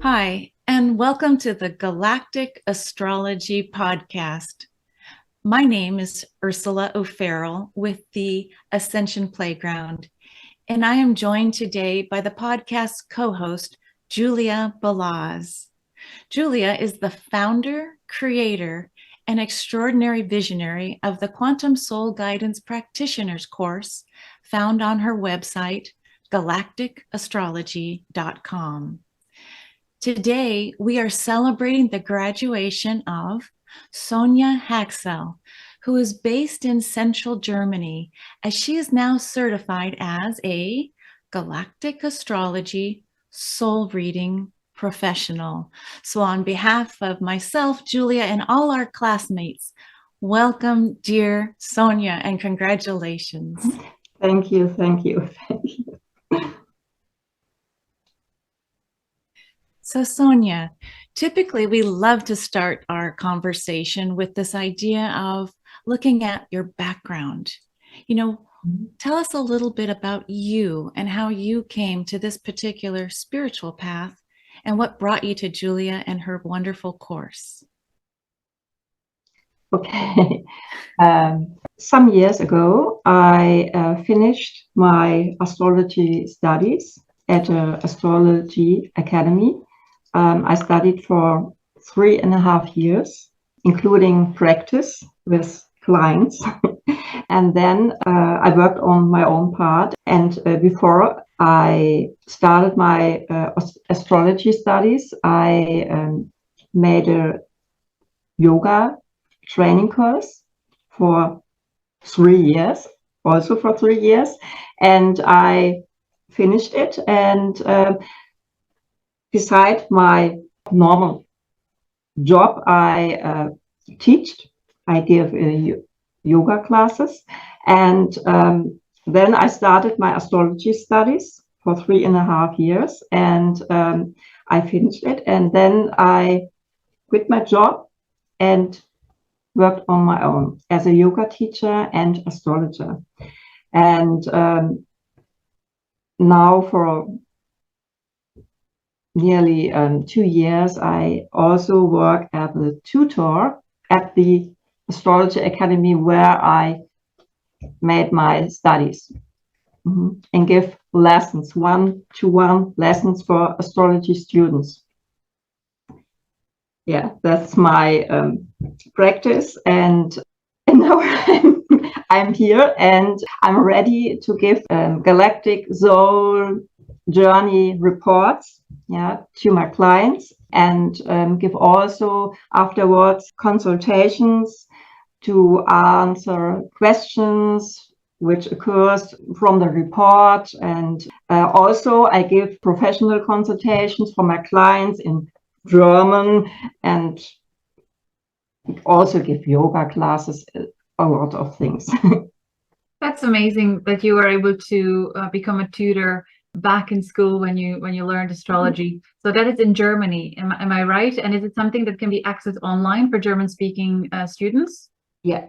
Hi, and welcome to the Galactic Astrology Podcast. My name is Ursula O'Farrell with the Ascension Playground, and I am joined today by the podcast co-host, Julia Balaz. Julia is the founder, creator, and extraordinary visionary of the Quantum Soul Guidance Practitioner's course found on her website, galacticastrology.com. Today, we are celebrating the graduation of Sonja Haxel, who is based in Central Germany, as she is now certified as a Galactic Astrology Soul Reading professional. So on behalf of myself, Julia, and all our classmates, welcome, dear Sonja, and congratulations. Thank you, thank you, thank you. So Sonja, typically we love to start our conversation with this idea of looking at your background. Tell us a little bit about you and how you came to this particular spiritual path and what brought you to Julia and her wonderful course. Okay. Some years ago, I finished my astrology studies at an astrology academy. I studied for 3.5 years, including practice with clients. And then I worked on my own part. And before I started my astrology studies, I made a yoga training course for 3 years, also for 3 years. And I finished it. And beside my normal job, I teach. I give yoga classes. And then I started my astrology studies for 3.5 years. And I finished it. And then I quit my job and worked on my own as a yoga teacher and astrologer. And now for nearly 2 years, I also work as a tutor at the astrology academy where I made my studies and give lessons, one-to-one lessons for astrology students. Yeah, that's my practice, and now I'm here and I'm ready to give Galactic Soul Journey reports, to my clients, and give also afterwards consultations to answer questions which occurs from the report. And also I give professional consultations for my clients in German, and also give yoga classes, a lot of things. That's amazing that you were able to become a tutor back in school when you learned astrology. So that is in Germany, am I right? And is it something that can be accessed online for German-speaking students? Yeah.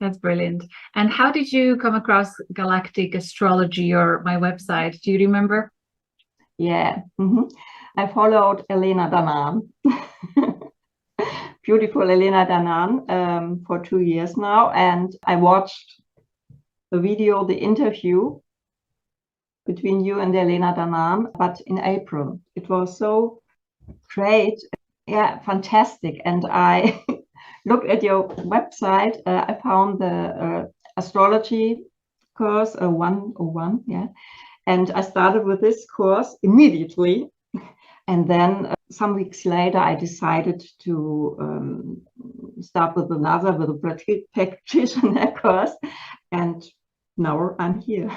That's brilliant. And how did you come across Galactic Astrology or my website? Do you remember? Yeah. I followed Elena Danaan, beautiful Elena Danaan, for 2 years now, and I watched the video, the interview between you and Elena Danaan, but in April. It was so great, fantastic. And I looked at your website. I found the astrology course 101, and I started with this course immediately. And then some weeks later, I decided to start with a practitioner course, and now I'm here.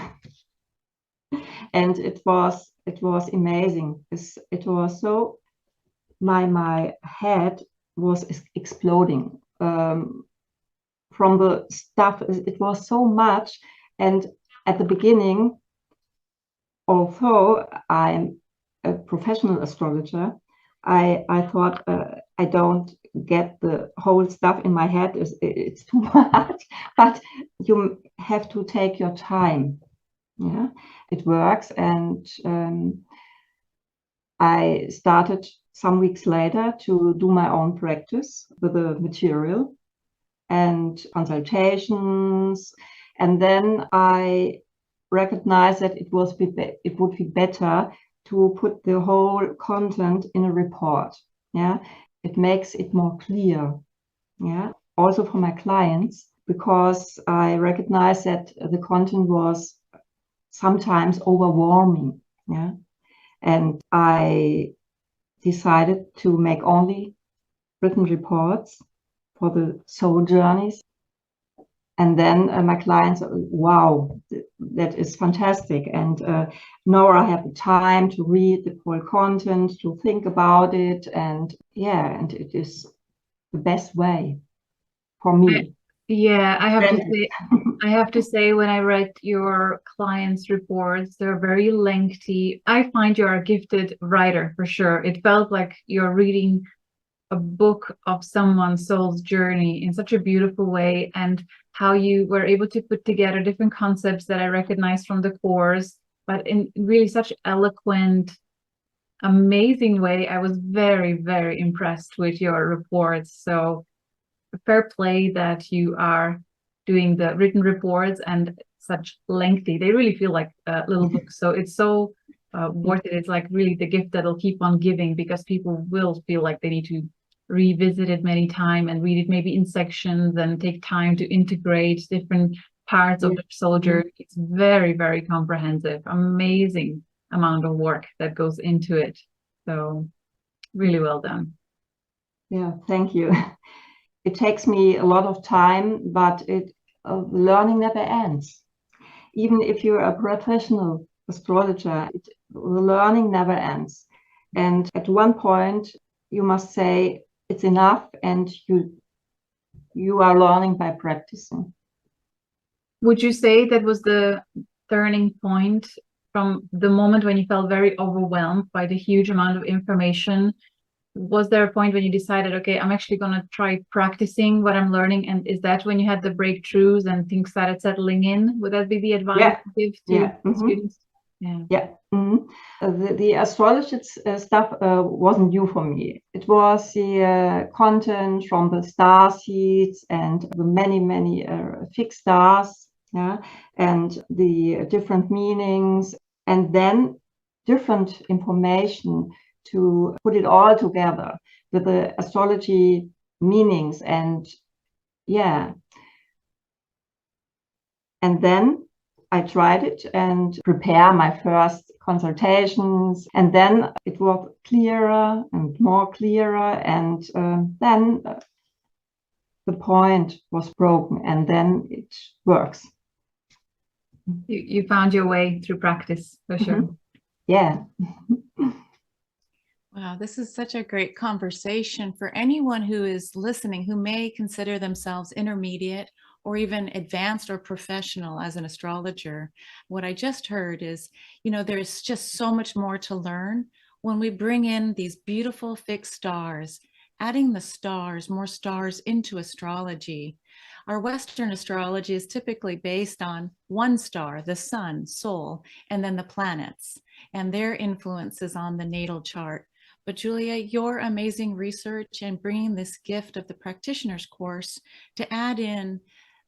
And it was amazing. It was so, my head was exploding from the stuff. It was so much. And at the beginning, although I'm a professional astrologer, I thought I don't get the whole stuff in my head. It's too much, but you have to take your time. Yeah, it works. And I started some weeks later to do my own practice with the material and consultations. And then I recognized that it would be better to put the whole content in a report. Yeah, it makes it more clear. Yeah, also for my clients, because I recognize that the content was sometimes overwhelming. Yeah, and I decided to make only written reports for the soul journeys. And then my clients, wow, that is fantastic. And now I have the time to read the whole content, to think about it. And yeah, and it is the best way for me. I have to say, when I read your clients' reports, they're very lengthy. I find you're a gifted writer for sure. It felt like you're reading a book of someone's soul's journey in such a beautiful way, and how you were able to put together different concepts that I recognized from the course, but in really such eloquent, amazing way. I was very, very impressed with your reports. So fair play that you are doing the written reports and such lengthy. They really feel like little books. So it's so worth it. It's like really the gift that'll keep on giving, because people will feel like they need to revisit it many times and read it maybe in sections and take time to integrate different parts of the soul journey. It's very, very comprehensive, amazing amount of work that goes into it. So really well done. Yeah, thank you. It takes me a lot of time, but learning never ends. Even if you're a professional astrologer, the learning never ends. And at one point, you must say it's enough, and you are learning by practicing. Would you say that was the turning point, from the moment when you felt very overwhelmed by the huge amount of information? Was there a point when you decided, okay, I'm actually going to try practicing what I'm learning? And is that when you had the breakthroughs and things started settling in? Would that be the advice you give to students? Yeah. The astrology stuff wasn't new for me. It was the content from the star seeds and the many fixed stars, and the different meanings, and then different information to put it all together with the astrology meanings. And then I tried it and prepare my first consultations, and then it was clearer and more clearer, and then the point was broken, and then it works. You found your way through practice, for sure. Yeah. Wow, this is such a great conversation for anyone who is listening, who may consider themselves intermediate or even advanced or professional as an astrologer. What I just heard is, there's just so much more to learn when we bring in these beautiful fixed stars, adding the stars, more stars into astrology. Our Western astrology is typically based on one star, the sun, soul, and then the planets and their influences on the natal chart. But Julia, your amazing research and bringing this gift of the practitioner's course to add in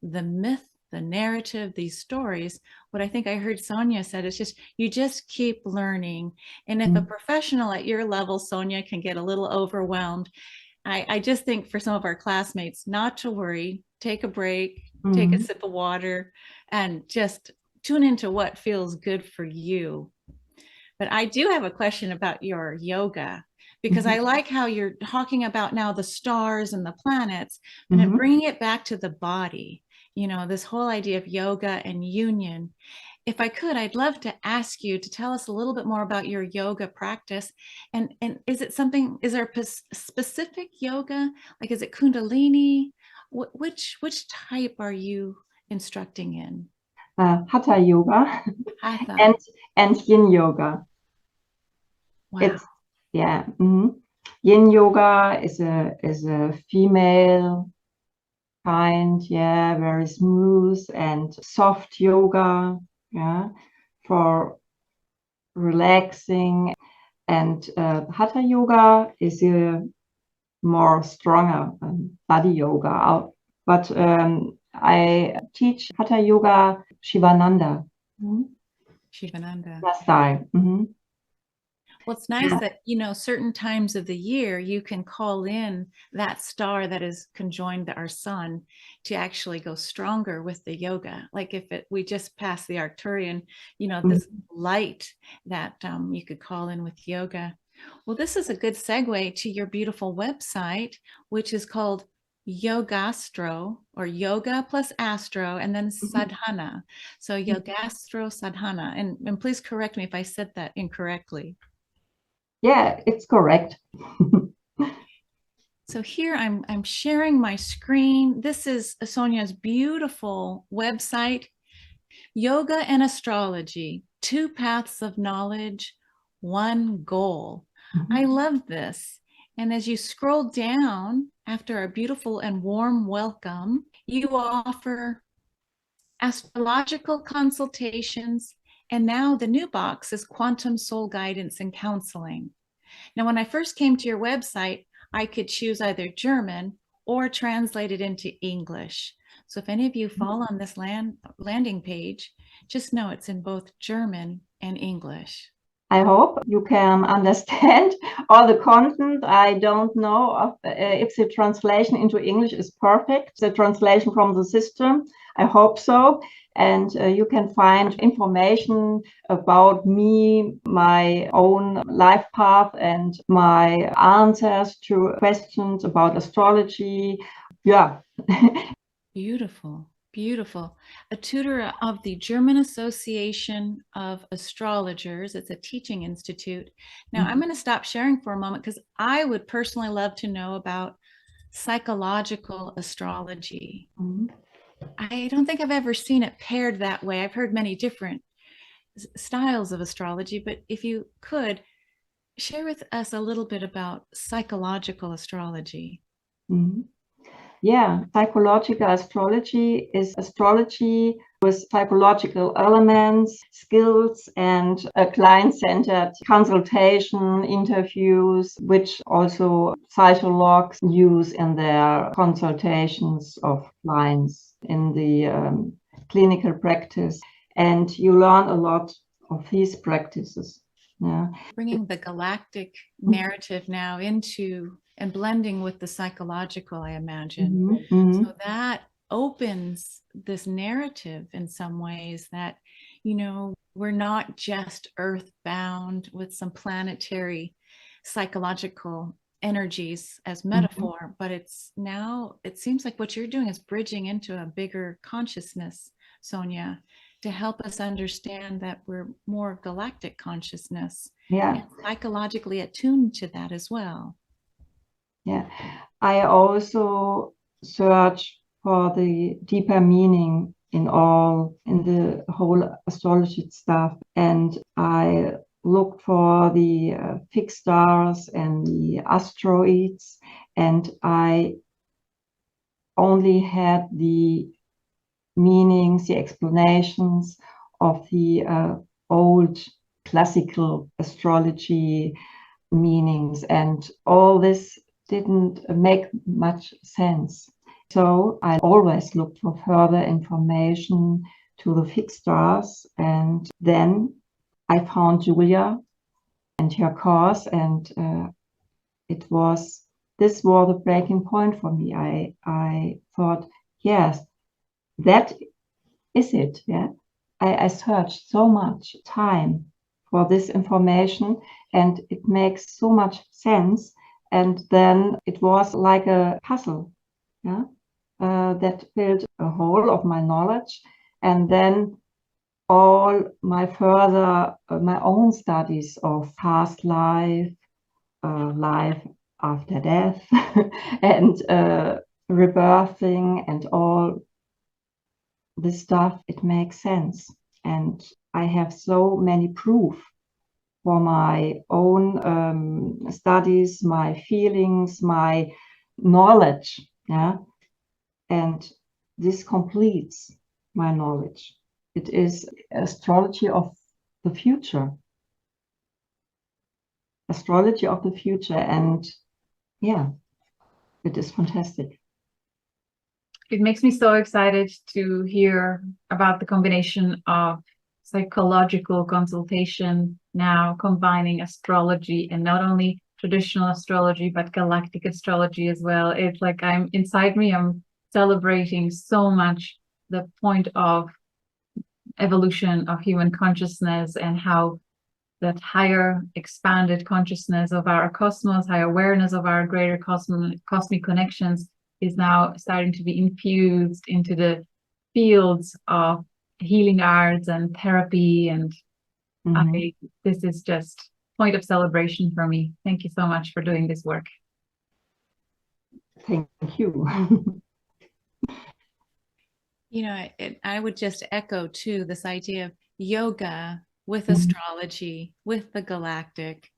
the myth, the narrative, these stories, what I think I heard Sonja said is just, you just keep learning. And if a professional at your level, Sonja, can get a little overwhelmed, I just think for some of our classmates not to worry, take a break, take a sip of water, and just tune into what feels good for you. But I do have a question about your yoga, because I like how you're talking about now the stars and the planets, and then bringing it back to the body, this whole idea of yoga and union. If I could, I'd love to ask you to tell us a little bit more about your yoga practice. And is there a specific yoga? Like, is it Kundalini? Which type are you instructing in? Hatha yoga. Hatha. and yin yoga. Wow. It's Yin yoga is a female kind, yeah, very smooth and soft yoga, yeah, for relaxing. And Hatha yoga is a more stronger body yoga. But I teach Hatha yoga Shivananda. Shivananda. Style. Mm-hmm. Well, it's nice that, you know, certain times of the year you can call in that star that is conjoined our sun to actually go stronger with the yoga. Like if we just passed the Arcturian, you know, this light that you could call in with yoga. Well, this is a good segue to your beautiful website, which is called Yogastro, or Yoga plus Astro, and then Sadhana. So Yogastro Sadhana. And please correct me if I said that incorrectly. Yeah, it's correct. So here I'm sharing my screen. This is Sonja's beautiful website, Yoga and Astrology, 2 paths of knowledge, 1 goal. I love this. And as you scroll down after our beautiful and warm welcome, you offer astrological consultations. And now the new box is Quantum Soul Guidance and Counseling. Now, when I first came to your website, I could choose either German or translate it into English. So if any of you fall on this landing page, just know it's in both German and English. I hope you can understand all the content. I don't know if the translation into English is perfect, the translation from the system. I hope so. And you can find information about me, my own life path, and my answers to questions about astrology. Yeah. Beautiful. Beautiful. A tutor of the German Association of Astrologers. It's a teaching institute. Now, I'm going to stop sharing for a moment because I would personally love to know about psychological astrology. I don't think I've ever seen it paired that way. I've heard many different styles of astrology, but if you could share with us a little bit about psychological astrology. Yeah, psychological astrology is astrology with psychological elements, skills, and a client-centered consultation, interviews, which also psychologists use in their consultations of clients in the clinical practice. And you learn a lot of these practices. Yeah. Bringing the galactic narrative now into and blending with the psychological, I imagine. So that opens this narrative in some ways that, you know, we're not just earthbound with some planetary psychological energies as metaphor, but it's now, it seems like what you're doing is bridging into a bigger consciousness, Sonja, to help us understand that we're more galactic consciousness, and psychologically attuned to that as well. Yeah, I also search for the deeper meaning in the whole astrology stuff, and I looked for the fixed stars and the asteroids, and I only had the meanings, the explanations of the old classical astrology meanings, and all this didn't make much sense. So I always looked for further information to the fixed stars, and then I found Julia and her course, and this was the breaking point for me. I thought, yes, that is it. Yeah, I searched so much time for this information, and it makes so much sense. And then it was like a puzzle, yeah, that filled a hole of my knowledge. And then all my further, my own studies of past life, life after death, and rebirthing, and all this stuff, it makes sense. And I have so many proof for my own studies, my feelings, my knowledge. Yeah. And this completes my knowledge. It is astrology of the future. Astrology of the future. And yeah, it is fantastic. It makes me so excited to hear about the combination of psychological consultation now combining astrology, and not only traditional astrology, but galactic astrology as well. It's like I'm inside me, I'm celebrating so much the point of evolution of human consciousness and how that higher expanded consciousness of our cosmos, higher awareness of our greater cosmic connections is now starting to be infused into the fields of healing arts and therapy. And this is just point of celebration for me. Thank you so much for doing this work. Thank you. You know, I would just echo too this idea of yoga with astrology, with the galactic,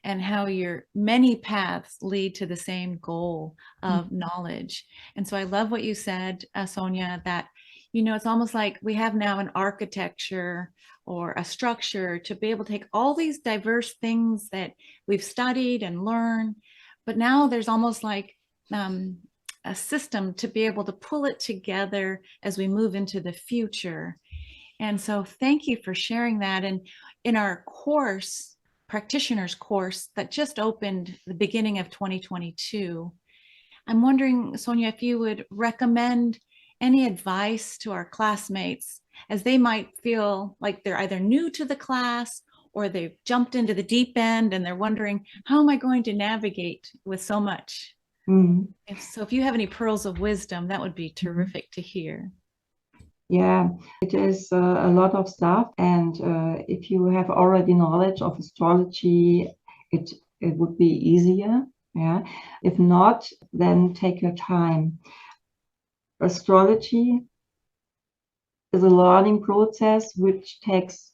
and how your many paths lead to the same goal of knowledge. And so I love what you said, Sonja, that, you know, it's almost like we have now an architecture or a structure to be able to take all these diverse things that we've studied and learned, but now there's almost like a system to be able to pull it together as we move into the future. And so thank you for sharing that. And in our course, practitioner's course that just opened the beginning of 2022, I'm wondering, Sonja, if you would recommend any advice to our classmates as they might feel like they're either new to the class or they've jumped into the deep end and they're wondering, how am I going to navigate with so much? So if you have any pearls of wisdom, that would be terrific to hear. Yeah, it is a lot of stuff. And if you have already knowledge of astrology, it would be easier. Yeah. If not, then take your time. Astrology is a learning process which takes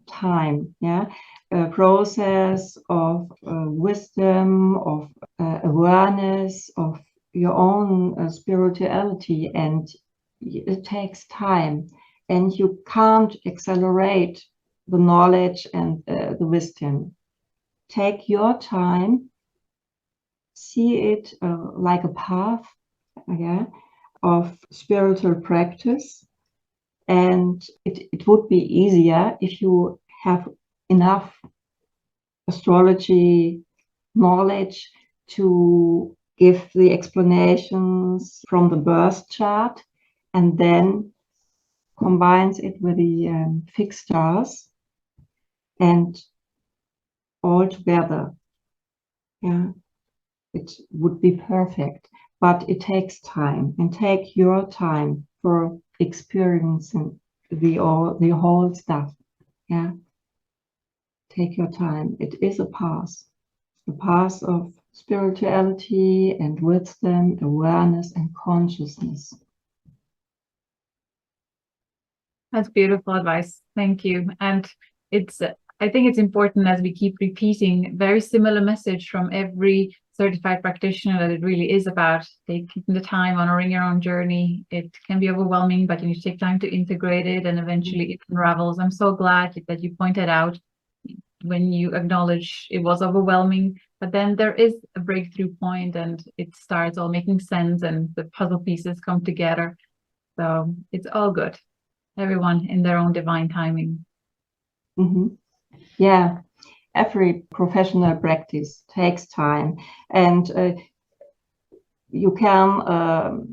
time. Yeah. A process of wisdom, of awareness, of your own spirituality, and it takes time, and you can't accelerate the knowledge and the wisdom. Take your time, see it like a path, yeah, of spiritual practice, and it would be easier if you have enough astrology knowledge to give the explanations from the birth chart, and then combines it with the fixed stars, and all together, yeah, it would be perfect. But it takes time, and take your time for experiencing the whole stuff. Yeah, take your time. It is a path of spirituality and wisdom, awareness and consciousness. That's beautiful advice. Thank you. And I think it's important, as we keep repeating, very similar message from every certified practitioner, that it really is about taking the time, honoring your own journey. It can be overwhelming, but you need to take time to integrate it, and eventually it unravels. I'm so glad that you pointed out when you acknowledge it was overwhelming, but then there is a breakthrough point and it starts all making sense and the puzzle pieces come together. So it's all good. Everyone in their own divine timing. Yeah, every professional practice takes time, and you can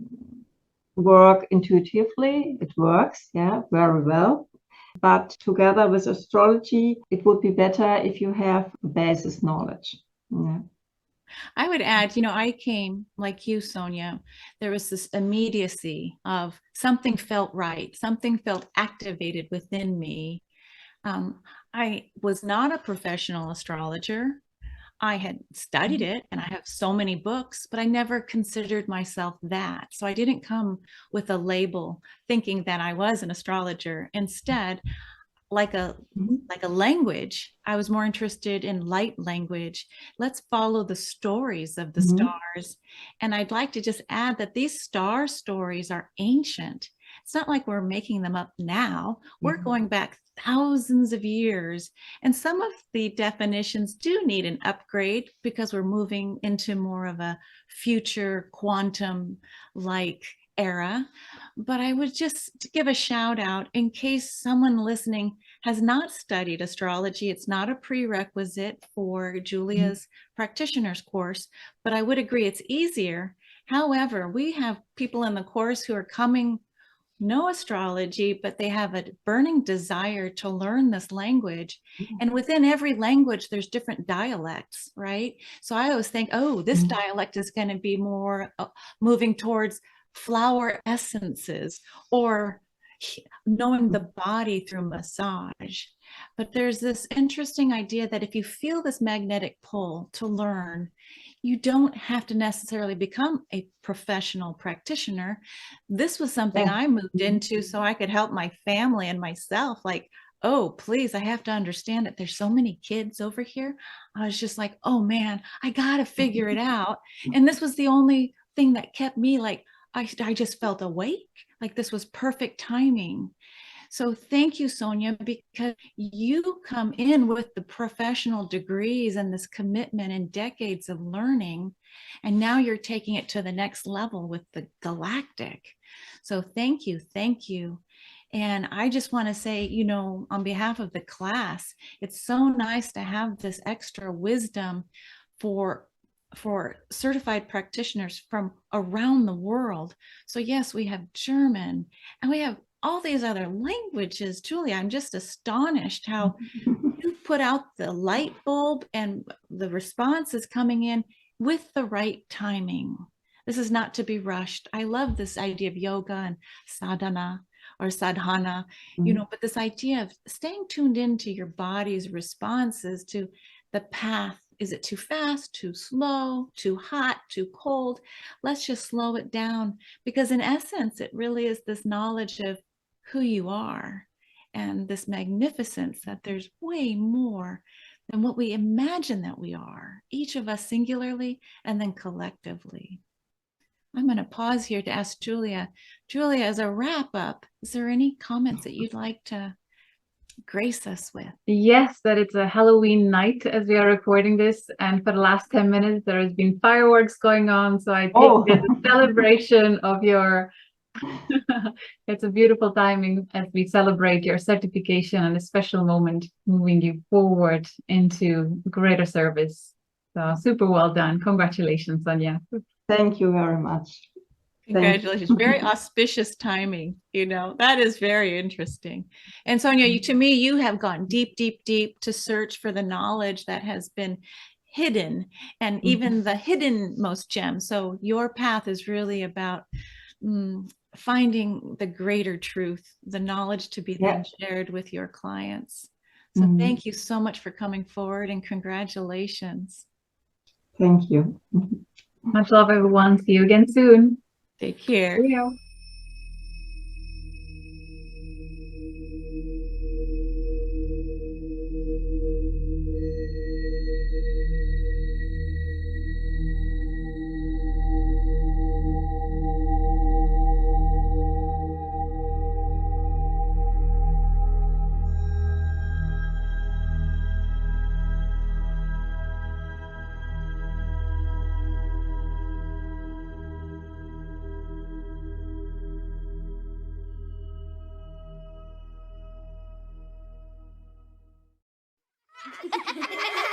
work intuitively. It works, yeah, very well. But together with astrology, it would be better if you have basis knowledge. Yeah. I would add, you know, I came like you, Sonja. There was this immediacy of something felt right, something felt activated within me. I was not a professional astrologer. I had studied it and I have so many books, but I never considered myself that. So I didn't come with a label thinking that I was an astrologer. Instead, like a language. I was more interested in light language. Let's follow the stories of the stars. And I'd like to just add that these star stories are ancient. It's not like we're making them up now. We're going back thousands of years. And some of the definitions do need an upgrade because we're moving into more of a future quantum-like era. But I would just give a shout out in case someone listening has not studied astrology. It's not a prerequisite for Julia's practitioner's course, but I would agree it's easier. However, we have people in the course who are coming know astrology, but they have a burning desire to learn this language. And within every language, there's different dialects, right? So I always think, oh, this dialect is going to be more moving towards flower essences or knowing the body through massage. But there's this interesting idea that if you feel this magnetic pull to learn, you don't have to necessarily become a professional practitioner. This was something I moved into so I could help my family and myself. Like, oh, please, I have to understand that there's so many kids over here. I was just like, oh man, I got to figure it out. And this was the only thing that kept me like, I just felt awake. Like this was perfect timing. So thank you, Sonja, because you come in with the professional degrees and this commitment and decades of learning, and now you're taking it to the next level with the galactic. So thank you, thank you. And I just want to say, you know, on behalf of the class, it's so nice to have this extra wisdom for certified practitioners from around the world. So yes, we have German and we have all these other languages. Julia, I'm just astonished how you put out the light bulb and the response is coming in with the right timing. This is not to be rushed. I love this idea of yoga and sadhana or sadhana, you know, but this idea of staying tuned into your body's responses to the path. Is it too fast, too slow, too hot, too cold? Let's just slow it down, because in essence, it really is this knowledge of who you are and this magnificence that there's way more than what we imagine that we are, each of us singularly and then collectively. I'm going to pause here to ask Julia. Julia, as a wrap up, is there any comments that you'd like to grace us with? Yes, that it's a Halloween night as we are recording this, and for the last 10 minutes there has been fireworks going on, so I think it's a celebration of your it's a beautiful timing as we celebrate your certification and a special moment moving you forward into greater service. So super well done. Congratulations, Sonja. Thank you very much. Congratulations. Very auspicious timing. You know, that is very interesting. And Sonja, to me, you have gone deep, deep, deep to search for the knowledge that has been hidden and even the hidden most gems. So your path is really about finding the greater truth, the knowledge to be then shared with your clients. So thank you so much for coming forward and congratulations. Thank you. Much love, everyone. See you again soon. Take care. See you. Ha ha ha ha!